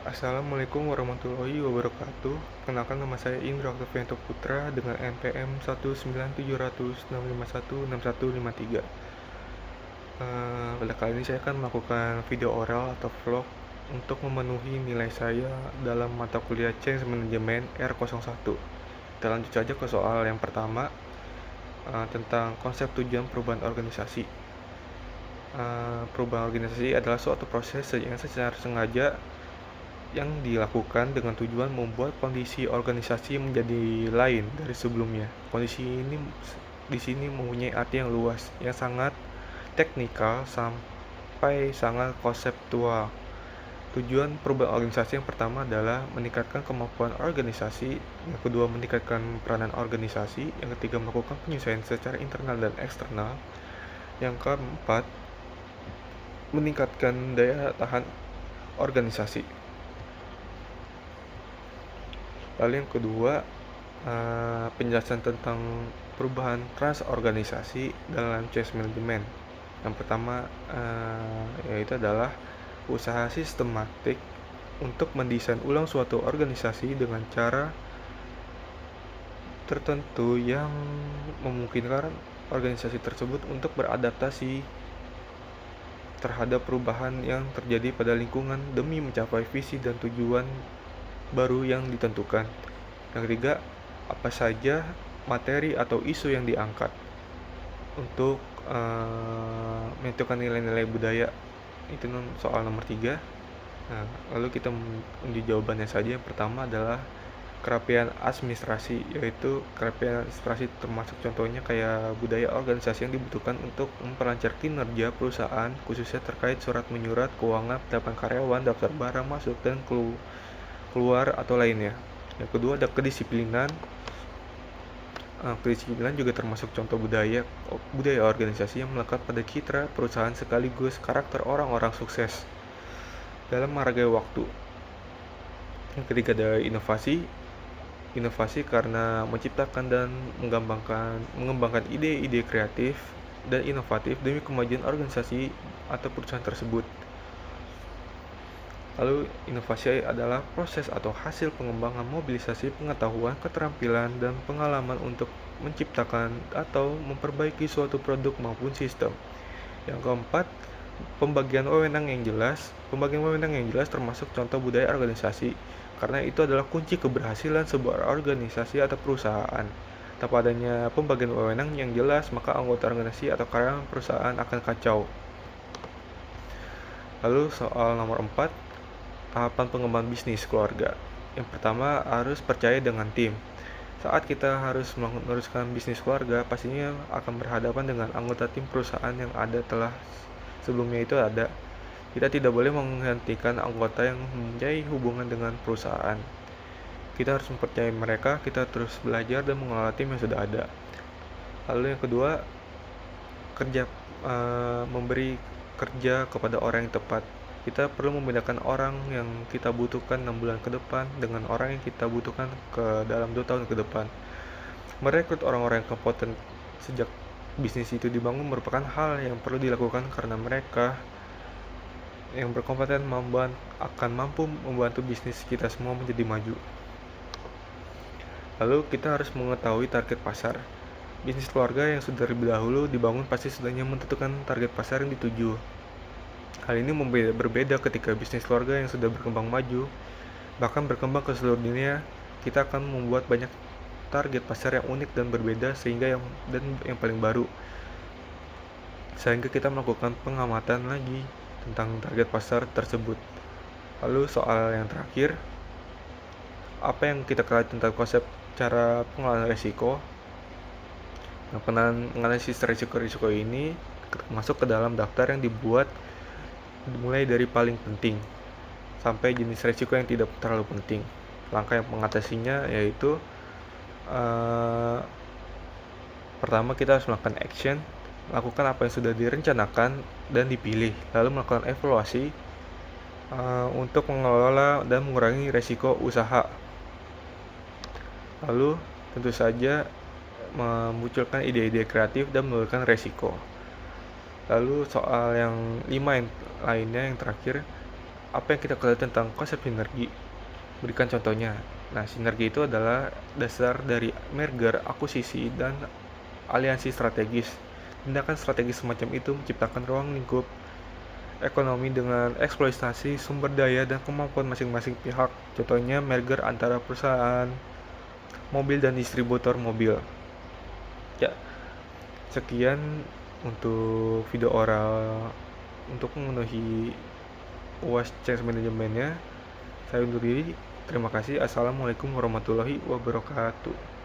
Assalamualaikum warahmatullahi wabarakatuh. Kenalkan, nama saya Indra Oktavianto Putra dengan NPM 1970065161153. Pada kali ini saya akan melakukan video oral atau vlog untuk memenuhi nilai saya dalam mata kuliah Change Management R01. Kita lanjut saja ke soal yang pertama, tentang konsep tujuan perubahan organisasi. Perubahan organisasi adalah suatu proses yang secara sengaja yang dilakukan dengan tujuan membuat kondisi organisasi menjadi lain dari sebelumnya. Kondisi ini di sini mempunyai arti yang luas, yang sangat teknikal sampai sangat konseptual. Tujuan perubahan organisasi yang pertama adalah meningkatkan kemampuan organisasi, yang kedua meningkatkan peranan organisasi, yang ketiga melakukan penyesuaian secara internal dan eksternal, yang keempat meningkatkan daya tahan organisasi. Lalu yang kedua, penjelasan tentang perubahan transorganisasi dalam change management. Yang pertama yaitu adalah usaha sistematik untuk mendesain ulang suatu organisasi dengan cara tertentu yang memungkinkan organisasi tersebut untuk beradaptasi terhadap perubahan yang terjadi pada lingkungan demi mencapai visi dan tujuan baru yang ditentukan. Yang ketiga, apa saja materi atau isu yang diangkat untuk menentukan nilai-nilai budaya. Itu soal nomor 3. Nah, lalu kita menuju jawabannya saja. Yang pertama adalah kerapian administrasi, yaitu kerapian administrasi termasuk contohnya kayak budaya organisasi yang dibutuhkan untuk memperlancar kinerja perusahaan, khususnya terkait surat menyurat keuangan, pendapat karyawan, daftar barang masuk dan keluar atau lainnya. Yang kedua ada kedisiplinan. Kedisiplinan juga termasuk contoh budaya organisasi yang melekat pada citra perusahaan sekaligus karakter orang-orang sukses dalam menghargai waktu. Yang ketiga ada inovasi karena menciptakan dan mengembangkan ide-ide kreatif dan inovatif demi kemajuan organisasi atau perusahaan tersebut. Lalu inovasi adalah proses atau hasil pengembangan mobilisasi pengetahuan, keterampilan, dan pengalaman untuk menciptakan atau memperbaiki suatu produk maupun sistem. Yang keempat, pembagian wewenang yang jelas. Pembagian wewenang yang jelas termasuk contoh budaya organisasi, karena itu adalah kunci keberhasilan sebuah organisasi atau perusahaan. Tanpa adanya pembagian wewenang yang jelas, maka anggota organisasi atau karyawan perusahaan akan kacau. Lalu soal nomor 4, tahapan pengembangan bisnis keluarga. Yang pertama, harus percaya dengan tim. Saat kita harus meneruskan bisnis keluarga, pastinya akan berhadapan dengan anggota tim perusahaan yang telah sebelumnya itu ada. Kita tidak boleh menghentikan anggota yang mempunyai hubungan dengan perusahaan. Kita harus mempercayai mereka, kita terus belajar dan mengelola tim yang sudah ada. Lalu yang kedua, memberi kerja kepada orang yang tepat. Kita perlu membedakan orang yang kita butuhkan 6 bulan ke depan dengan orang yang kita butuhkan ke dalam 2 tahun ke depan. Merekrut orang-orang yang kompeten sejak bisnis itu dibangun merupakan hal yang perlu dilakukan karena mereka yang berkompeten akan mampu membantu bisnis kita semua menjadi maju. Lalu kita harus mengetahui target pasar. Bisnis keluarga yang sudah lebih dahulu dibangun pasti sudahnya menentukan target pasar yang dituju. Hal ini berbeda ketika bisnis keluarga yang sudah berkembang maju, bahkan berkembang ke seluruh dunia. Kita akan membuat banyak target pasar yang unik dan berbeda sehingga yang paling baru. Sehingga kita melakukan pengamatan lagi tentang target pasar tersebut. Lalu soal yang terakhir, apa yang kita ketahui tentang konsep cara pengelolaan risiko? Nah, penganalisis risiko ini masuk ke dalam daftar yang dibuat mulai dari paling penting sampai jenis risiko yang tidak terlalu penting. Langkah yang mengatasinya yaitu pertama, kita harus melakukan action, lakukan apa yang sudah direncanakan dan dipilih, lalu melakukan evaluasi untuk mengelola dan mengurangi risiko usaha. Lalu tentu saja memunculkan ide-ide kreatif dan menurunkan risiko. Lalu soal yang 5 yang lainnya yang terakhir, Apa yang kita ketahui tentang konsep sinergi? Berikan contohnya. Nah, sinergi itu adalah dasar dari merger, akuisisi, dan aliansi strategis. Tindakan strategis semacam itu menciptakan ruang lingkup ekonomi dengan eksploitasi sumber daya dan kemampuan masing-masing pihak. Contohnya merger antara perusahaan mobil dan distributor mobil. Ya, sekian untuk video oral untuk memenuhi UAS Change Manajemennya. Saya undur diri. Terima kasih. Assalamualaikum warahmatullahi wabarakatuh.